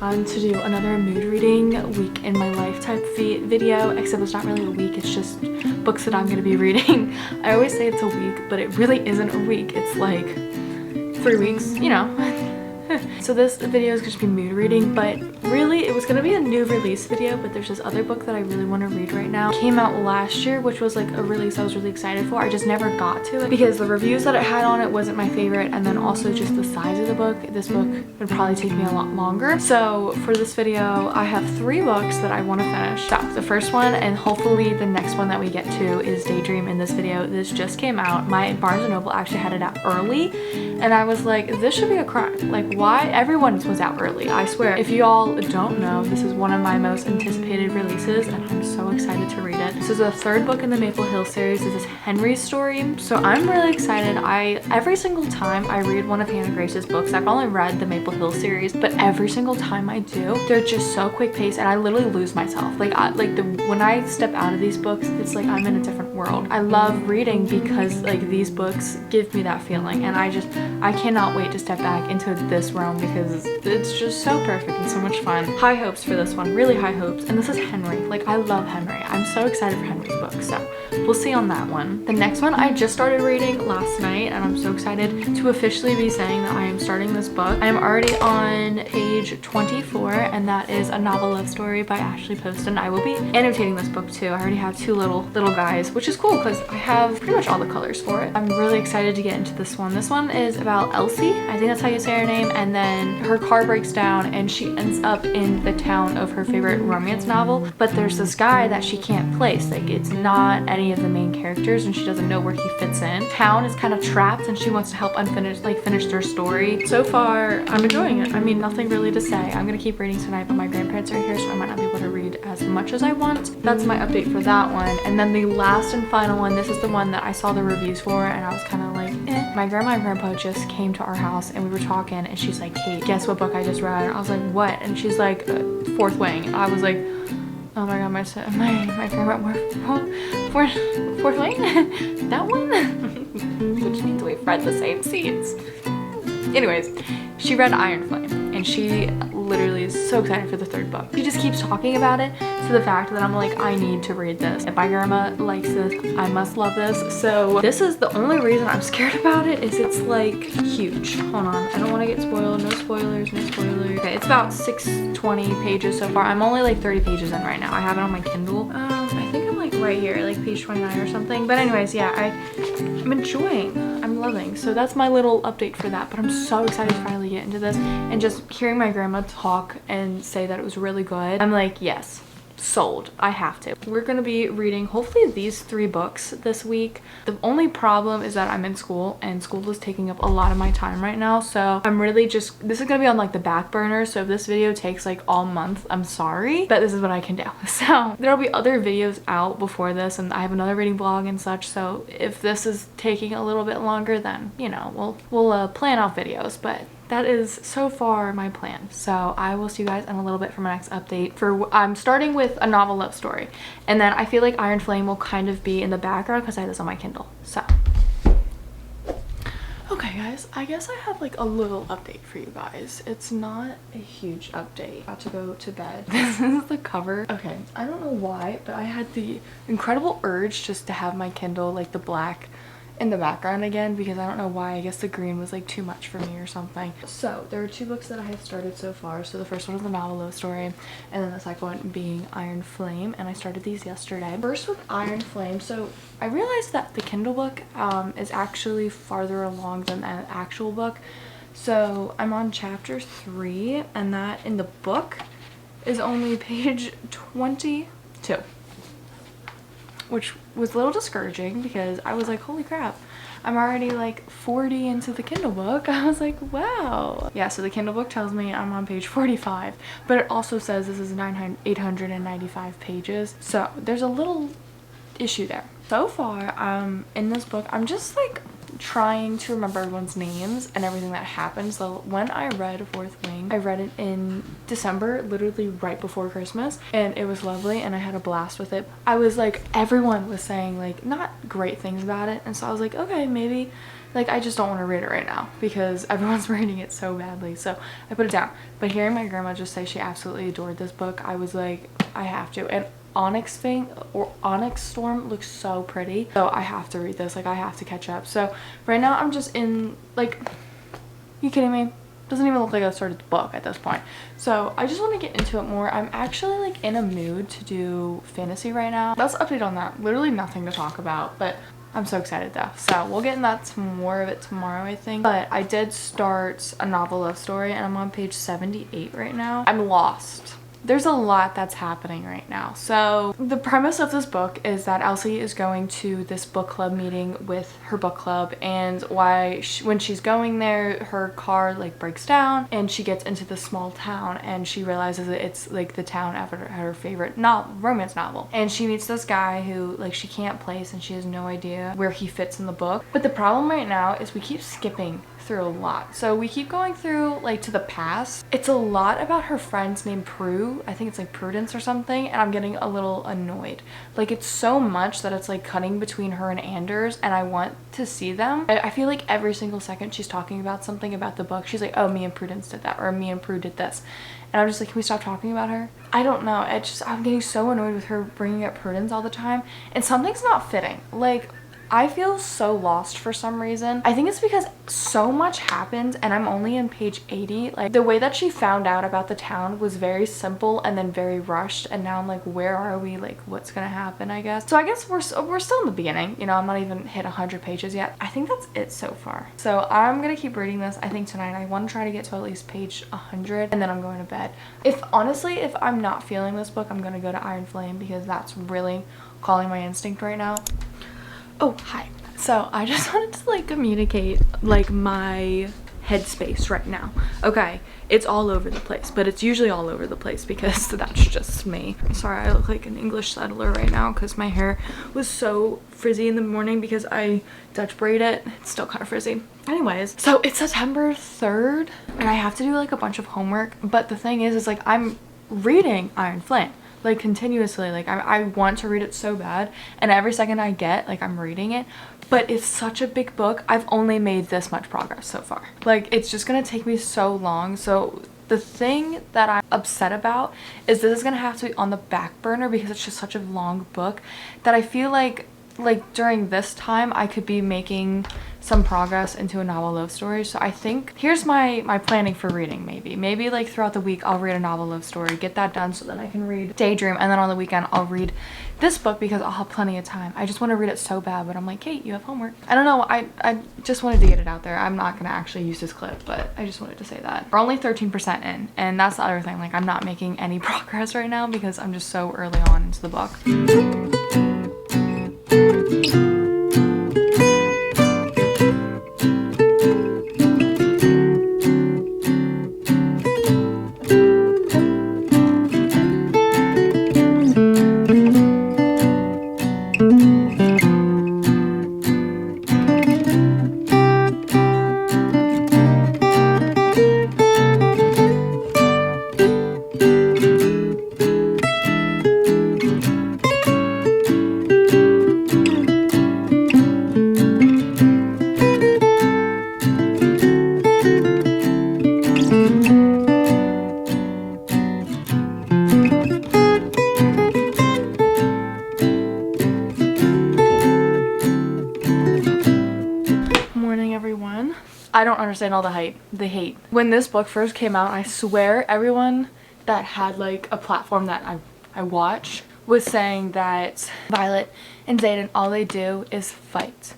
time to do another mood reading week in my life type video, except it's not really a week, it's just books that I'm going to be reading. I always say it's a week, but it really isn't a week. It's like 3 weeks, you know. So this video is going to be mood reading, but really it was going to be a new release video, but there's this other book that I really want to read right now. It came out last year, which was like a release I was really excited for. I just never got to it because the reviews that it had on it wasn't my favorite, and then also just the size of the book. This book would probably take me a lot longer. So for this video, I have 3 books that I want to finish. So the first one, and hopefully the next one that we get to, is Daydream. In this video, this just came out. My Barnes & Noble actually had it out early, and I was like, this should be a crime. Like, why? Everyone's was out early, I swear. If you all don't know, this is one of my most anticipated releases, and I'm so excited to read it. This is the 3rd book in the Maple Hill series. This is Henry's story, so I'm really excited. Every single time I read one of Hannah Grace's books, I've only read the Maple Hill series, but every single time I do, they're just so quick paced, and I literally lose myself. Like, when I step out of these books, it's like I'm in a different world. I love reading because like these books give me that feeling, and I cannot wait to step back into this realm because it's just so perfect and so much fun. High hopes for this one, really high hopes. And this is Henry. Like, I love Henry. I'm so excited for Henry's book, so we'll see on that one. The next one I just started reading last night, and I'm so excited to officially be saying that I am starting this book. I am already on page 24, and that is A Novel Love Story by Ashley Poston. I will be annotating this book too. I already have 2 little guys, which is cool because I have pretty much all the colors for it. I'm really excited to get into this one. This one is about Elsie. I think that's how you say her name. And then her car breaks down and she ends up in the town of her favorite romance novel, but there's this guy that she can't place. Like, it's not any of the main characters, and she doesn't know where he fits in. Town is kind of trapped, and she wants to help finish their story. So far, I'm enjoying it. I mean, nothing really to say. I'm gonna keep reading tonight, but my grandparents are here, so I might not be able to read as much as I want. That's my update for that one. And then the last and final one, this is the one that I saw the reviews for, and I was kind of like, eh. My grandma and grandpa just came to our house, and we were talking, and she's like, Kate, guess what book I just read? I was like, what? And she's like, Fourth Wing. And I was like, oh my god, my grandma, Fourth Wing? That one? Which means we've read the same scenes. Anyways, she read Iron Flame, and she literally is so excited for the 3rd book. She just keeps talking about it to the fact that I'm like, I need to read this. If my grandma likes this, I must love this. So this is the only reason I'm scared about it, is it's like huge. Hold on, I don't want to get spoiled. No spoilers, no spoilers. Okay, it's about 620 pages so far. I'm only like 30 pages in right now. I have it on my Kindle. I think I'm like right here, like page 29 or something. But anyways, yeah, I'm enjoying. I'm loving. So that's my little update for that, but I'm so excited to finally get into this, and just hearing my grandma talk and say that it was really good, I'm like, yes, sold. I have to. We're gonna be reading hopefully these 3 books this week. The only problem is that I'm in school, and school is taking up a lot of my time right now, so I'm really just, this is gonna be on like the back burner, so if this video takes like all month, I'm sorry, but this is what I can do. So there'll be other videos out before this, and I have another reading blog and such, so if this is taking a little bit longer, then you know, we'll plan out videos, but that is so far my plan. So I will see you guys in a little bit for my next update. I'm starting with A Novel Love Story, and then I feel like Iron Flame will kind of be in the background because I have this on my Kindle. So okay guys, I guess I have like a little update for you guys. It's not a huge update. About to go to bed. This is the cover. Okay, I don't know why, but I had the incredible urge just to have my Kindle like the black in the background again, because I don't know why. I guess the green was like too much for me or something. So there are 2 books that I have started so far. So the first one is The Novel Love Story, and then the second one being Iron Flame, and I started these yesterday. First with Iron Flame, so I realized that the Kindle book is actually farther along than the actual book. So I'm on chapter 3, and that in the book is only page 22. Which was a little discouraging because I was like, holy crap, I'm already like 40 into the Kindle book. I was like, wow. Yeah, so the Kindle book tells me I'm on page 45, but it also says this is 895 pages. So there's a little issue there. So far, in this book, I'm just like trying to remember everyone's names and everything that happened. So when I read Fourth Wing, I read it in December, literally right before Christmas, and it was lovely and I had a blast with it. I was like, everyone was saying like not great things about it, and so I was like, okay, maybe like I just don't want to read it right now because everyone's reading it so badly, so I put it down. But hearing my grandma just say she absolutely adored this book, I was like, I have to. And Onyx Storm looks so pretty, so I have to read this. Like I have to catch up. So right now I'm just in like, you kidding me? Doesn't even look like I started the book at this point. So I just want to get into it more. I'm actually like in a mood to do fantasy right now. That's an update on that. Literally nothing to talk about, but I'm so excited though. So we'll get in that more of it tomorrow, I think. But I did start a novel love story and I'm on page 78 right now. I'm lost. There's a lot that's happening right now. So the premise of this book is that Elsie is going to this book club meeting with her book club, and when she's going there, her car like breaks down and she gets into the small town and she realizes that it's like the town after her favorite romance novel, and she meets this guy who like she can't place and she has no idea where he fits in the book. But the problem right now is we keep skipping through a lot. So we keep going through like to the past. It's a lot about her friends named Prue. I think it's like Prudence or something, and I'm getting a little annoyed. Like it's so much that it's like cutting between her and Anders, and I want to see them. I feel like every single second she's talking about something about the book, she's like, oh, me and Prudence did that, or me and Prue did this. And I'm just like, can we stop talking about her? I don't know. I'm getting so annoyed with her bringing up Prudence all the time, and something's not fitting. Like I feel so lost for some reason. I think it's because so much happened and I'm only in page 80. Like the way that she found out about the town was very simple and then very rushed, and now I'm like, where are we? Like what's gonna happen, I guess. So I guess we're still in the beginning, you know. I'm not even hit 100 pages yet. I think that's it so far. So I'm gonna keep reading this. I think tonight I want to try to get to at least page 100 and then I'm going to bed. If I'm not feeling this book, I'm gonna go to Iron Flame because that's really calling my instinct right now. Oh, hi. So I just wanted to like communicate like my headspace right now. Okay, it's all over the place, but it's usually all over the place because that's just me. Sorry, I look like an English settler right now because my hair was so frizzy in the morning because I Dutch braid it. It's still kind of frizzy. Anyways, so it's September 3rd and I have to do like a bunch of homework, but the thing is like I'm reading Iron Flame like continuously. Like I want to read it so bad, and every second I get like I'm reading it, but it's such a big book. I've only made this much progress so far. Like it's just gonna take me so long. So the thing that I'm upset about is this is gonna have to be on the back burner because it's just such a long book that I feel like during this time I could be making some progress into a novel love story. So I think here's my planning for reading. Maybe like throughout the week I'll read a novel love story, get that done so then I can read Daydream, and then on the weekend I'll read this book because I'll have plenty of time. I just want to read it so bad, but I'm like, Kate, you have homework. I don't know, I just wanted to get it out there. I'm not gonna actually use this clip, but I just wanted to say that. We're only 13% in, and that's the other thing. Like I'm not making any progress right now because I'm just so early on into the book. I don't understand all the hate. When this book first came out, I swear everyone that had like a platform that I watch was saying that Violet and Zayden, all they do is fight.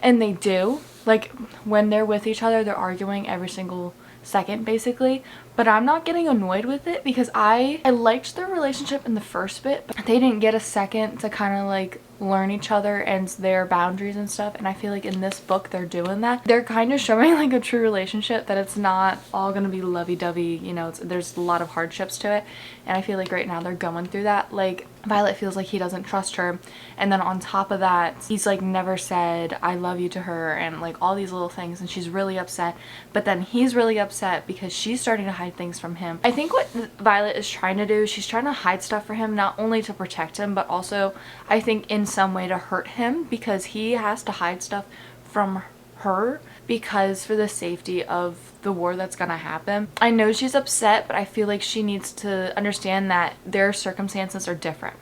And they do. Like when they're with each other, they're arguing every single second basically. But I'm not getting annoyed with it because I liked their relationship in the first bit, but they didn't get a second to kind of like learn each other and their boundaries and stuff, and I feel like in this book they're doing that. They're kind of showing like a true relationship, that it's not all gonna be lovey-dovey, you know, there's a lot of hardships to it, and I feel like right now they're going through that. Like Violet feels like he doesn't trust her, and then on top of that he's like never said I love you to her and like all these little things, and she's really upset, but then he's really upset because she's starting to hide things from him. I think what Violet is trying to do, she's trying to hide stuff for him, not only to protect him but also I think in some way to hurt him, because he has to hide stuff from her because for the safety of the war that's gonna happen. I know she's upset, but I feel like she needs to understand that their circumstances are different.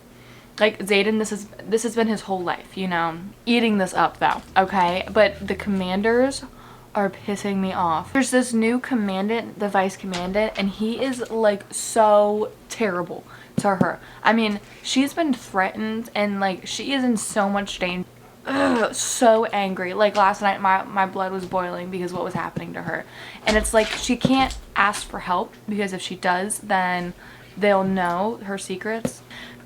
Like Xaden, this has been his whole life, you know, eating this up though, okay? But the commanders are pissing me off. There's this new commandant, the vice commandant, and he is like so terrible to her. I mean, she's been threatened and like she is in so much danger. Ugh, so angry. Like last night my blood was boiling because what was happening to her, and it's like she can't ask for help because if she does then they'll know her secrets.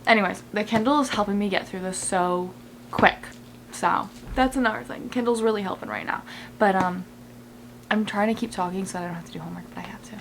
Anyways, the Kindle is helping me get through this so quick, so that's another thing. Kindle's really helping right now, but I'm trying to keep talking so I don't have to do homework, but I have to.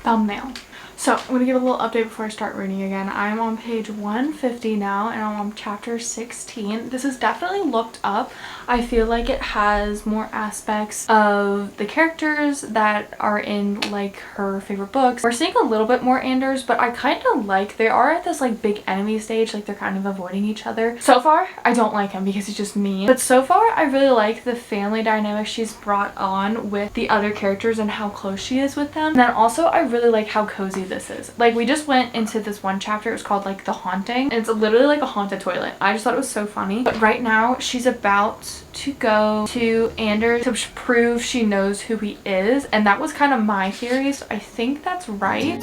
Thumbnail. So I'm gonna give a little update before I start reading again. I'm on page 150 now and I'm on chapter 16. This is definitely looked up. I feel like it has more aspects of the characters that are in like her favorite books. We're seeing a little bit more Anders, but I kind of like, they are at this like big enemy stage, like they're kind of avoiding each other. So far I don't like him because he's just mean, but so far I really like the family dynamic she's brought on with the other characters and how close she is with them. And then also I really like how cozy this is. Like we just went into this one chapter, it was called like The Haunting, and it's literally like a haunted toilet. I just thought it was so funny. But right now she's about to go to Anders to prove she knows who he is, and that was kind of my theory, so I think that's right.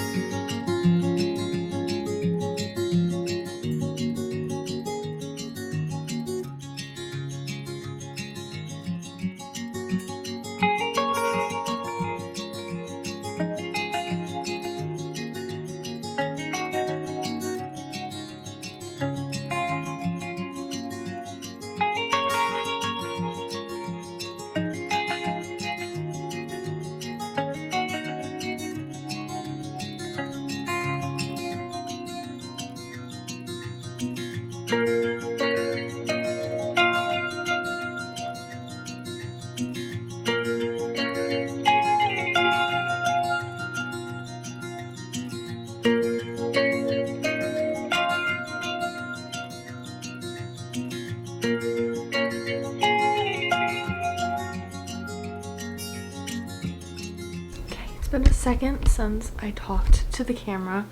Been a second since I talked to the camera,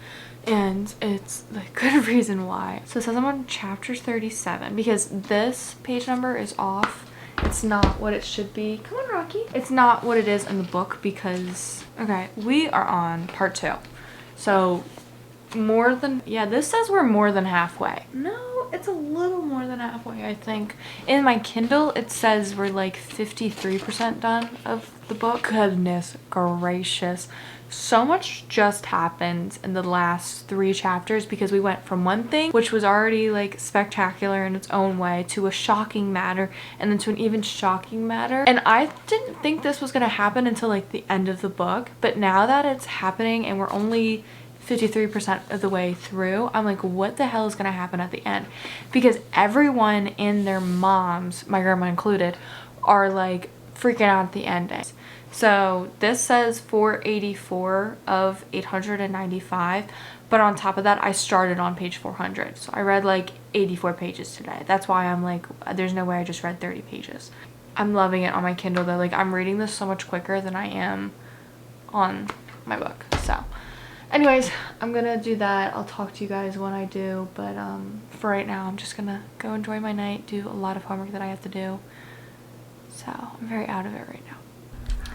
and it's the good reason why. So it says I'm on chapter 37 because this page number is off. It's not what it should be. Come on, Rocky. It's not what it is in the book because, okay, we are on part 2. So more than, yeah, this says we're more than halfway. No, it's a little more than halfway, I think. In my Kindle, it says we're like 53% done of the book. Goodness gracious. So much just happened in the last 3 chapters because we went from one thing, which was already like spectacular in its own way, to a shocking matter, and then to an even shocking matter. And I didn't think this was going to happen until like the end of the book, but now that it's happening and we're only 53% of the way through, I'm like, what the hell is going to happen at the end? Because everyone and their moms, my grandma included, are like freaking out at the ending. So this says 484 of 895, but on top of that I started on page 400, so I read like 84 pages today. That's why I'm like, there's no way I just read 30 pages. I'm loving it on my Kindle though. Like I'm reading this so much quicker than I am on my book. So anyways, I'm gonna do that. I'll talk to you guys when I do, but for right now I'm just gonna go enjoy my night, do a lot of homework that I have to do. So I'm very out of it right now.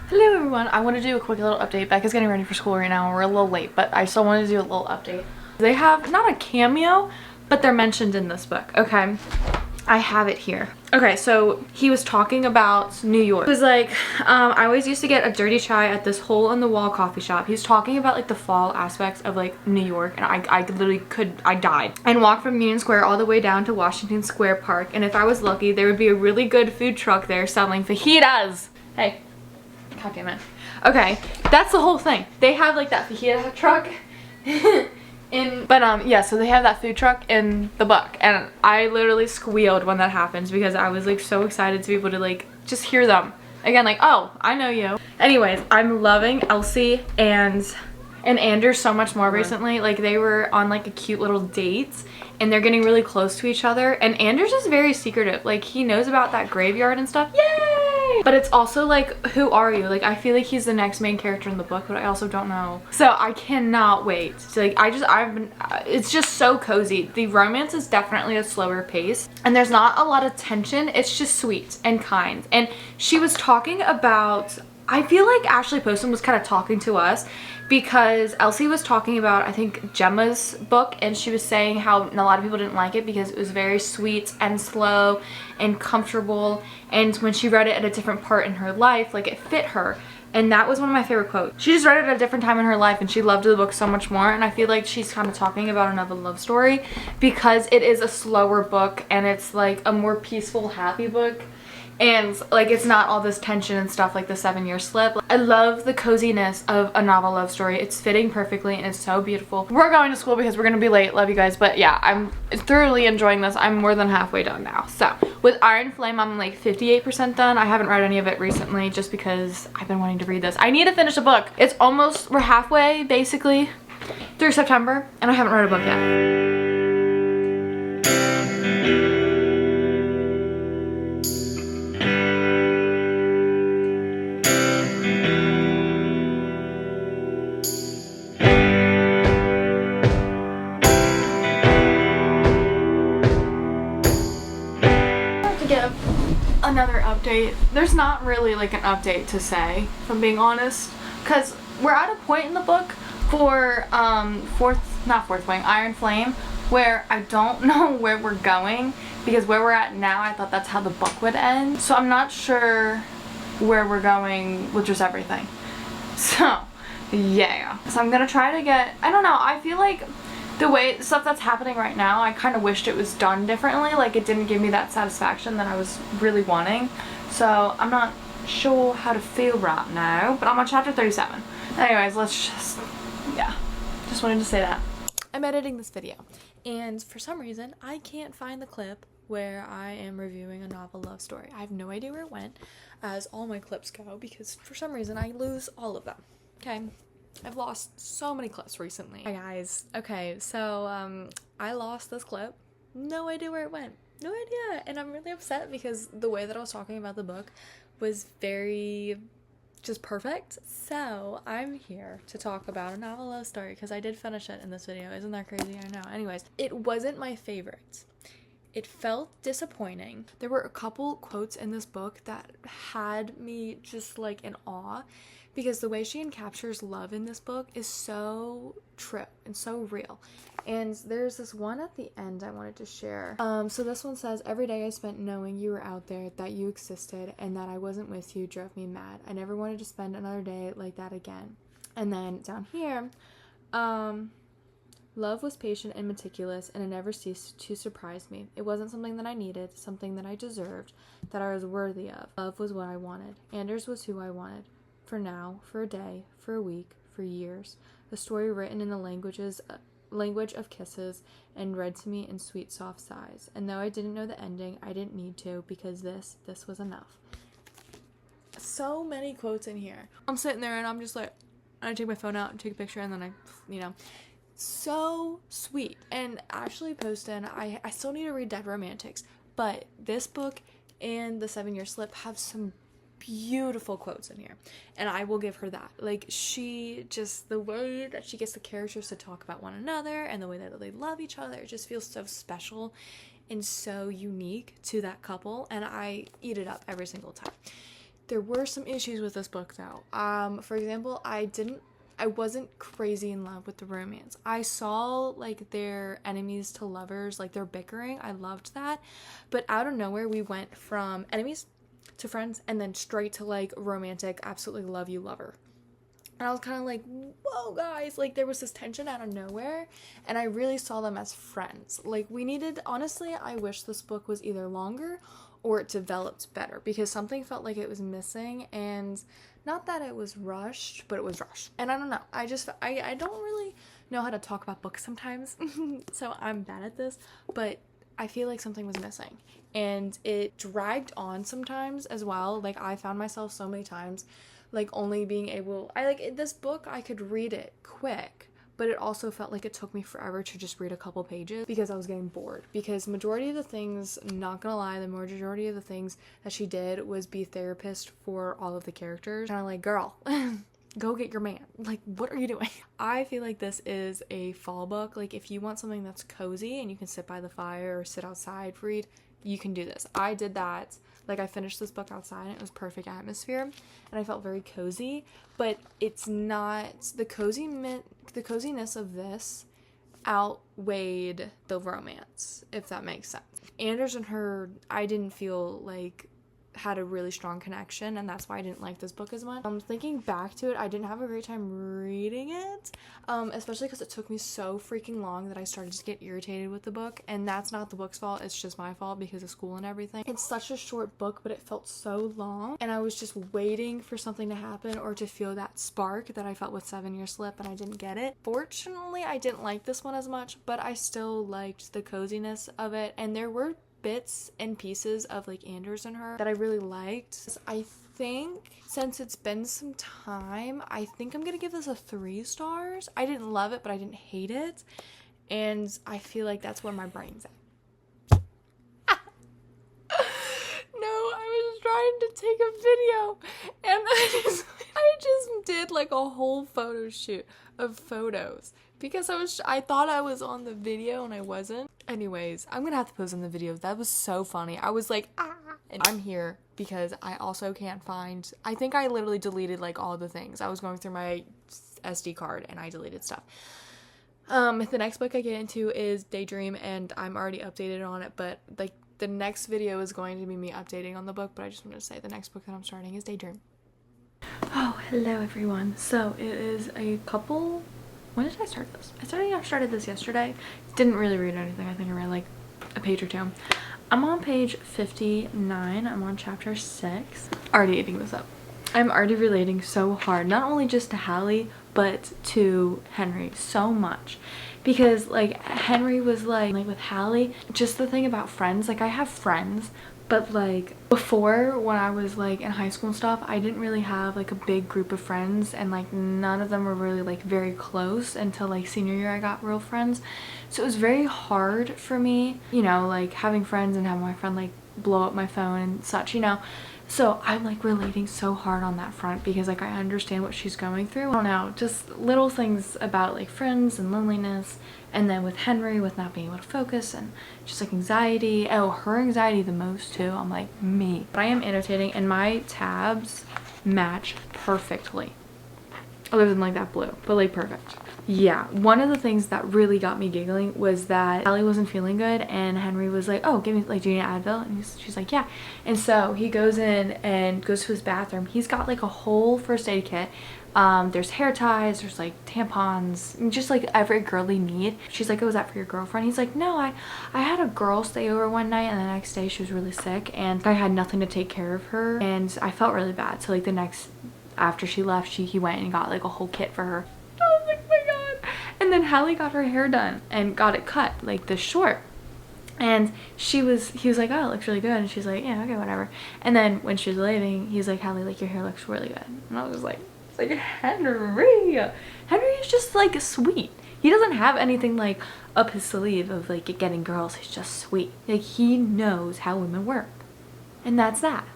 Hello everyone, I want to do a quick little update. Becca's getting ready for school right now. We're a little late, but I still want to do a little update. They have not a cameo, but they're mentioned in this book, okay? I have it here. Okay, so he was talking about New York. He was like, I always used to get a dirty chai at this hole-in-the-wall coffee shop. He was talking about like the fall aspects of like New York, and I literally I died. And walked from Union Square all the way down to Washington Square Park, and if I was lucky, there would be a really good food truck there selling fajitas. Hey, god damn it. Okay, that's the whole thing. They have like that fajita truck. Yeah, so they have that food truck in the book, and I literally squealed when that happens because I was like so excited to be able to like just hear them again, like, oh, I know you. Anyways, I'm loving Elsie and Anders so much more recently. Like, they were on like a cute little date and they're getting really close to each other, and Anders is very secretive. Like, he knows about that graveyard and stuff. Yay! But it's also like, who are you? Like, I feel like he's the next main character in the book, but I also don't know. So I cannot wait. So, like, it's just so cozy. The romance is definitely a slower pace, and there's not a lot of tension. It's just sweet and kind. And she was talking about, I feel like Ashley Poston was kind of talking to us, because Elsie was talking about, I think, Gemma's book, and she was saying how a lot of people didn't like it because it was very sweet and slow and comfortable, and when she read it at a different part in her life, like, it fit her. And that was one of my favorite quotes. She just read it at a different time in her life and she loved the book so much more, and I feel like she's kind of talking about another love story because it is a slower book and it's like a more peaceful, happy book. And like, it's not all this tension and stuff like the 7-Year Slip. I love the coziness of a novel love story. It's fitting perfectly and it's so beautiful. We're going to school because we're gonna be late. Love you guys. But yeah, I'm thoroughly enjoying this. I'm more than halfway done now. So with Iron Flame, I'm like 58% done. I haven't read any of it recently just because I've been wanting to read this. I need to finish a book. It's almost, we're halfway basically through September and I haven't read a book yet. Another update. There's not really like an update to say, if I'm being honest, because we're at a point in the book for Fourth Wing, Iron Flame, where I don't know where we're going, because where we're at now, I thought that's how the book would end, so I'm not sure where we're going with just everything. So yeah, so I'm gonna try to get, I don't know, I feel like the way stuff that's happening right now, I kind of wished it was done differently. Like, it didn't give me that satisfaction that I was really wanting. So I'm not sure how to feel right now, but I'm on chapter 37. Anyways, let's just, yeah, just wanted to say that. I'm editing this video, and for some reason, I can't find the clip where I am reviewing a novel love story. I have no idea where it went, as all my clips go, because for some reason, I lose all of them, okay? I've lost so many clips recently. Hi guys. Okay, so I lost this clip. No idea where it went. No idea. And I'm really upset because the way that I was talking about the book was very just perfect. So I'm here to talk about a novel love story because I did finish it in this video. Isn't that crazy? I know. Anyways, it wasn't my favorite. It felt disappointing. There were a couple quotes in this book that had me just like in awe, because the way she captures love in this book is so true and so real. And there's this one at the end I wanted to share. So this one says, every day I spent knowing you were out there, that you existed, and that I wasn't with you drove me mad. I never wanted to spend another day like that again. And then down here, love was patient and meticulous, and it never ceased to surprise me. It wasn't something that I needed, something that I deserved, that I was worthy of. Love was what I wanted. Anders was who I wanted. For now, for a day, for a week, for years. A story written in the language of kisses and read to me in sweet, soft sighs. And though I didn't know the ending, I didn't need to, because this was enough. So many quotes in here. I'm sitting there and I'm just like, I take my phone out and take a picture, and then I, you know, so sweet. And Ashley Poston, I still need to read Dead Romantics, but this book and The 7-Year Slip have some beautiful quotes in here, and I will give her that. Like, she just, the way that she gets the characters to talk about one another and the way that they love each other, it just feels so special and so unique to that couple, and I eat it up every single time. There were some issues with this book though. For example, I didn't I wasn't crazy in love with the romance. I saw like their enemies to lovers, like their bickering. I loved that. But out of nowhere, we went from enemies to friends and then straight to like romantic, absolutely love you lover. And I was kind of like, whoa, guys, like there was this tension out of nowhere, and I really saw them as friends. Like we needed, honestly, I wish this book was either longer or it developed better, because something felt like it was missing, and not that it was rushed, but it was rushed. And I don't know, I don't really know how to talk about books sometimes, so I'm bad at this, but I feel like something was missing, and it dragged on sometimes as well. Like I found myself so many times like only being able, this book, I could read it quick, but it also felt like it took me forever to just read a couple pages because I was getting bored. Because majority of the things, not gonna lie, the majority of the things that she did was be a therapist for all of the characters, and I'm like, girl, go get your man. Like, what are you doing? I feel like this is a fall book. Like, if you want something that's cozy and you can sit by the fire or sit outside, read, you can do this. I did that. Like, I finished this book outside and it was perfect atmosphere and I felt very cozy, but it's not, the coziness of this outweighed the romance, if that makes sense. Anders and her, I didn't feel like had a really strong connection, and that's why I didn't like this book as much. Thinking back to it, I didn't have a great time reading it, especially because it took me so freaking long that I started to get irritated with the book, and that's not the book's fault, it's just my fault because of school and everything. It's such a short book, but it felt so long, and I was just waiting for something to happen or to feel that spark that I felt with 7 Year Slip, and I didn't get it. Fortunately, I didn't like this one as much, but I still liked the coziness of it, and there were bits and pieces of like Anders and her that I really liked. I think since it's been some time, I think I'm gonna give this a 3 stars. I didn't love it, but I didn't hate it, and I feel like that's where my brain's at. No, I was trying to take a video and I just did like a whole photo shoot of photos because I thought I was on the video and I wasn't. Anyways, I'm gonna have to post on the video. That was so funny. I was like, ah, and I'm here because I also can't find, I think I literally deleted like all the things. I was going through my SD card and I deleted stuff. The next book I get into is Daydream, and I'm already updated on it, but like the next video is going to be me updating on the book, but I just wanted to say the next book that I'm starting is Daydream. Oh, hello everyone. So it is a couple, when did I start this? I started this yesterday. Didn't really read anything. I think I read like a page or two. I'm on page 59. I'm on chapter 6. Already eating this up. I'm already relating so hard, not only just to Hallie, but to Henry so much. Because like Henry was like with Hallie, just the thing about friends, like I have friends, but like before when I was like in high school and stuff, I didn't really have like a big group of friends, and like none of them were really like very close until like senior year I got real friends. So it was very hard for me, you know, like having friends and having my friend like blow up my phone and such, you know. So I'm like relating so hard on that front because like I understand what she's going through. I don't know, just little things about like friends and loneliness, and then with Henry with not being able to focus and just like anxiety. Oh, her anxiety the most too. I'm like, me. But I am annotating and my tabs match perfectly. Other than like that blue, but like perfect. Yeah, one of the things that really got me giggling was that Hallie wasn't feeling good and Henry was like, oh, give me, like, do you need Advil? And she's like, yeah. And so he goes in and goes to his bathroom. He's got like a whole first aid kit. There's hair ties, there's like tampons, just like every girly need. She's like, oh, is that for your girlfriend? He's like, no, I had a girl stay over one night and the next day she was really sick and I had nothing to take care of her and I felt really bad. So like the next, after she left, he went and got like a whole kit for her. I was like, my God. And then Hallie got her hair done and got it cut like this short. And he was like, oh, it looks really good. And she's like, yeah, okay, whatever. And then when she was leaving, he's like, Hallie, like your hair looks really good. And I was like, it's like Henry is just like sweet. He doesn't have anything like up his sleeve of like getting girls. He's just sweet. Like he knows how women work. And that's that.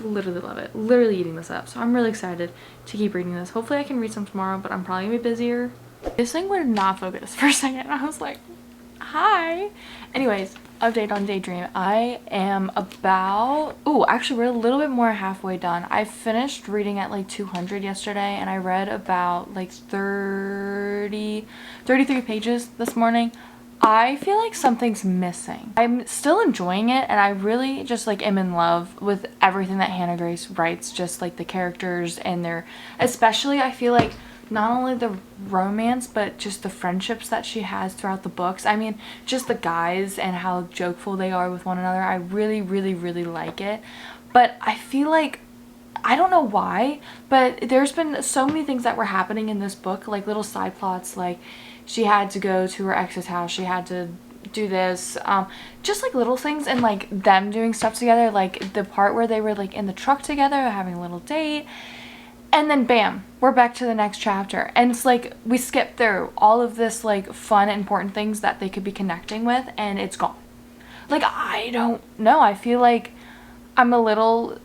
Literally love it. Literally eating this up. So I'm really excited to keep reading this. Hopefully I can read some tomorrow, but I'm probably gonna be busier. This thing would not focus for a second. I was like, hi. Anyways, update on Daydream. I am about, actually we're a little bit more halfway done. I finished reading at like 200 yesterday, and I read about like 33 pages this morning. I feel like something's missing. I'm still enjoying it, and I really just like am in love with everything that Hannah Grace writes, just like the characters and their, especially I feel like not only the romance but just the friendships that she has throughout the books. I mean, just the guys and how jokeful they are with one another. I really like it. But I feel like, I don't know why, but there's been so many things that were happening in this book, like little side plots, like she had to go to her ex's house, she had to do this, just like little things, and like them doing stuff together, like the part where they were like in the truck together having a little date. And then bam, we're back to the next chapter. And it's like we skipped through all of this like fun, important things that they could be connecting with, and it's gone. Like, I don't know. I feel like I'm a little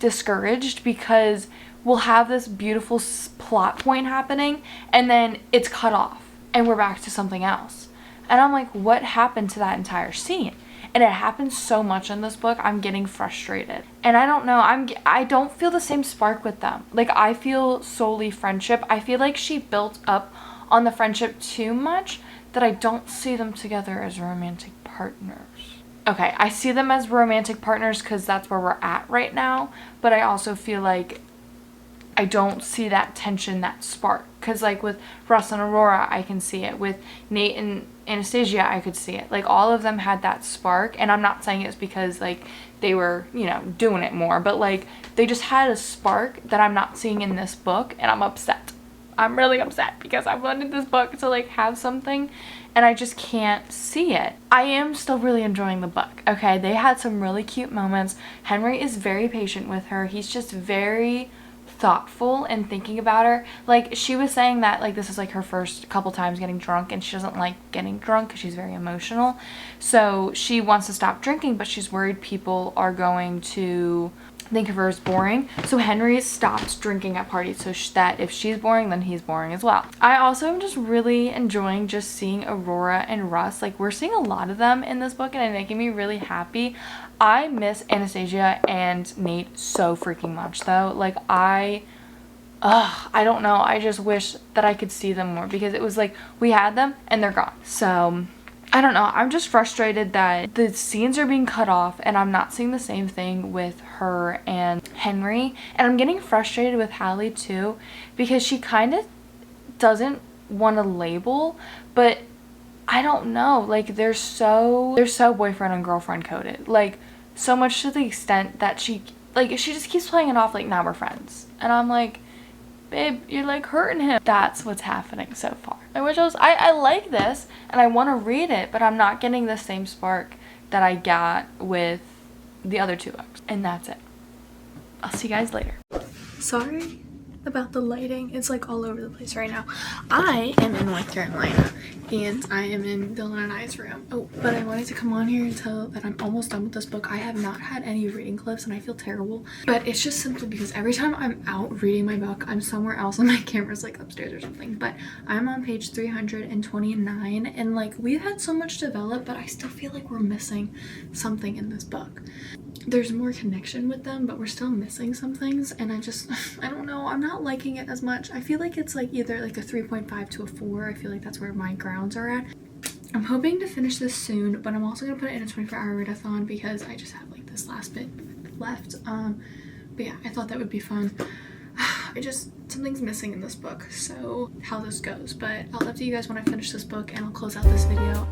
discouraged because we'll have this beautiful plot point happening and then it's cut off and we're back to something else. And I'm like, what happened to that entire scene? And it happens so much in this book. I'm getting frustrated. And I don't know, I don't feel the same spark with them. Like, I feel solely friendship. I feel like she built up on the friendship too much that I don't see them together as romantic partners. Okay, I see them as romantic partners because that's where we're at right now. But I also feel like I don't see that tension, that spark. Because like with Russ and Aurora, I can see it. With Nate and Anastasia, I could see it. Like, all of them had that spark. And I'm not saying it's because like they were, you know, doing it more. But like they just had a spark that I'm not seeing in this book. And I'm upset. I'm really upset because I wanted this book to like have something. And I just can't see it. I am still really enjoying the book. Okay, they had some really cute moments. Henry is very patient with her. He's just very thoughtful and thinking about her. Like, she was saying that like this is like her first couple times getting drunk, and she doesn't like getting drunk because she's very emotional. So she wants to stop drinking, but she's worried people are going to think of her as boring. So Henry stops drinking at parties so that if she's boring, then he's boring as well. I also am just really enjoying just seeing Aurora and Russ. Like, we're seeing a lot of them in this book and it's making me really happy. I miss Anastasia and Nate so freaking much though. Like, I don't know. I just wish that I could see them more because it was like we had them and they're gone. So I don't know. I'm just frustrated that the scenes are being cut off and I'm not seeing the same thing with her and Henry. And I'm getting frustrated with Hallie too because she kind of doesn't want to label, but I don't know. Like, they're so boyfriend and girlfriend coded. Like, so much to the extent that she just keeps playing it off like, now we're friends. And I'm like, babe, you're like hurting him. That's what's happening so far. I like this and I want to read it, but I'm not getting the same spark that I got with the other two books. And that's it. I'll see you guys later. Sorry about the lighting. It's like all over the place right now. I am in North Carolina and I am in Dylan and I's room. Oh, but I wanted to come on here and tell that I'm almost done with this book. I have not had any reading clips and I feel terrible, but it's just simply because every time I'm out reading my book, I'm somewhere else and my camera's like upstairs or something. But I'm on page 329 and like we've had so much develop, but I still feel like we're missing something in this book. There's more connection with them, but we're still missing some things, and I don't know, I'm not liking it as much. I feel like it's like either like a 3.5 to a 4. I feel like that's where my grounds are at. I'm hoping to finish this soon, but I'm also gonna put it in a 24-hour readathon because I just have like this last bit left. But yeah, I thought that would be fun. Something's missing in this book, so how this goes, but I'll update you guys when I finish this book and I'll close out this video.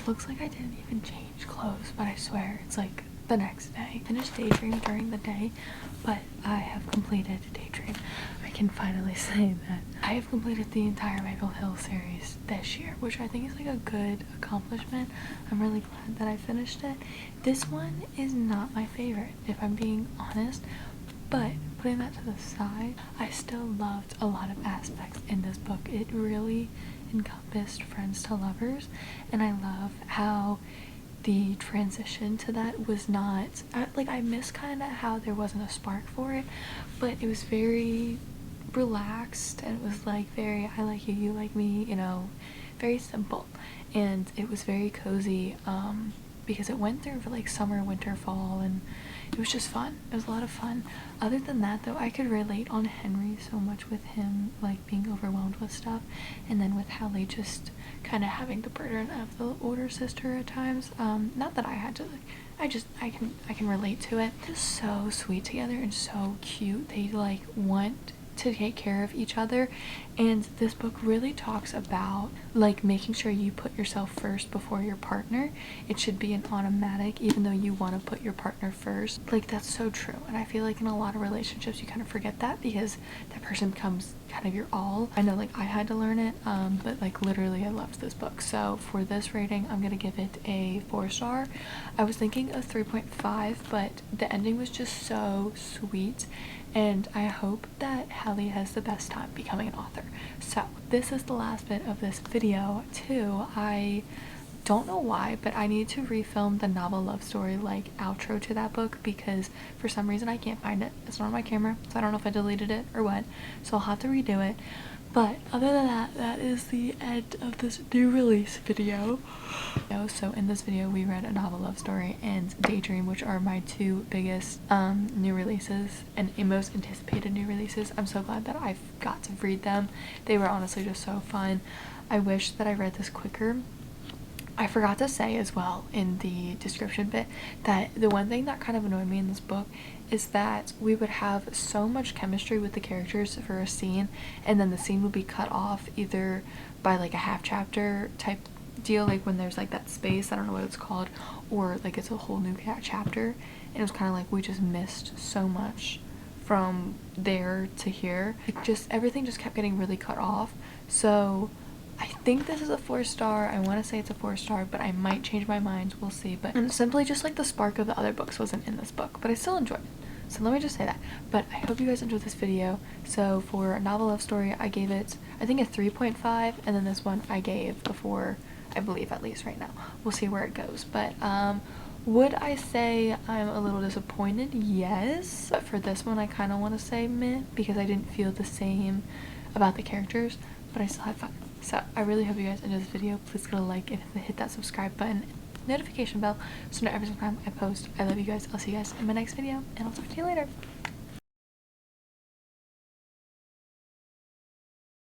Looks like I didn't even change clothes, but I swear it's like the next day. I finished Daydream during the day, but I have completed Daydream. I can finally say that I have completed the entire Maple Hill series this year, which I think is like a good accomplishment. I'm really glad that I finished it. This one is not my favorite, if I'm being honest, But putting that to the side, I still loved a lot of aspects in this book. It really encompassed friends to lovers, and I love how the transition to that was not I miss kind of how there wasn't a spark for it, but it was very relaxed, and it was like very I like you, you like me, you know, very simple, and it was very cozy, because it went through for like summer, winter, fall, and it was just fun. It was a lot of fun. Other than that though, I could relate on Henry so much with him like being overwhelmed with stuff, and then with Hallie just kind of having the burden of the older sister at times. Not that I had to, like, I can relate to it. Just so sweet together and so cute. They like want to take care of each other, and this book really talks about like making sure you put yourself first before your partner. It should be an automatic, even though you want to put your partner first. Like, that's so true, and I feel like in a lot of relationships you kind of forget that because that person becomes kind of your all. I know, like, I had to learn it, but like literally I loved this book. So for this rating, I'm gonna give it a 4-star. I was thinking a 3.5, but the ending was just so sweet, and I hope that Hallie has the best time becoming an author. So this is the last bit of this video too. I don't know why, but I need to refilm the novel love story like outro to that book because for some reason I can't find it. It's not on my camera, so I don't know if I deleted it or what, so I'll have to redo it. But other than that, that is the end of this new release video. So in this video we read a novel love story and Daydream, which are my two biggest new releases and most anticipated new releases. I'm so glad that I've got to read them. They were honestly just so fun. I wish that I read this quicker. I forgot to say as well in the description bit that the one thing that kind of annoyed me in this book is that we would have so much chemistry with the characters for a scene, and then the scene would be cut off either by like a half chapter type deal, like when there's like that space, I don't know what it's called, or like it's a whole new chapter, and it was kind of like we just missed so much from there to here. Like, just everything just kept getting really cut off. So I think this is a 4-star. I want to say it's a 4-star, but I might change my mind. We'll see. But simply just like the spark of the other books wasn't in this book, but I still enjoyed it. So let me just say that. But I hope you guys enjoyed this video. So for a novel love story, I gave it, I think, a 3.5, and then this one I gave a 4, I believe, at least right now. We'll see where it goes. But would I say I'm a little disappointed? Yes. But for this one, I kind of want to say meh, because I didn't feel the same about the characters, but I still had fun. So I really hope you guys enjoyed this video. Please go to like and hit that subscribe button, notification bell, so that every single time I post. I love you guys. I'll see you guys in my next video, and I'll talk to you later.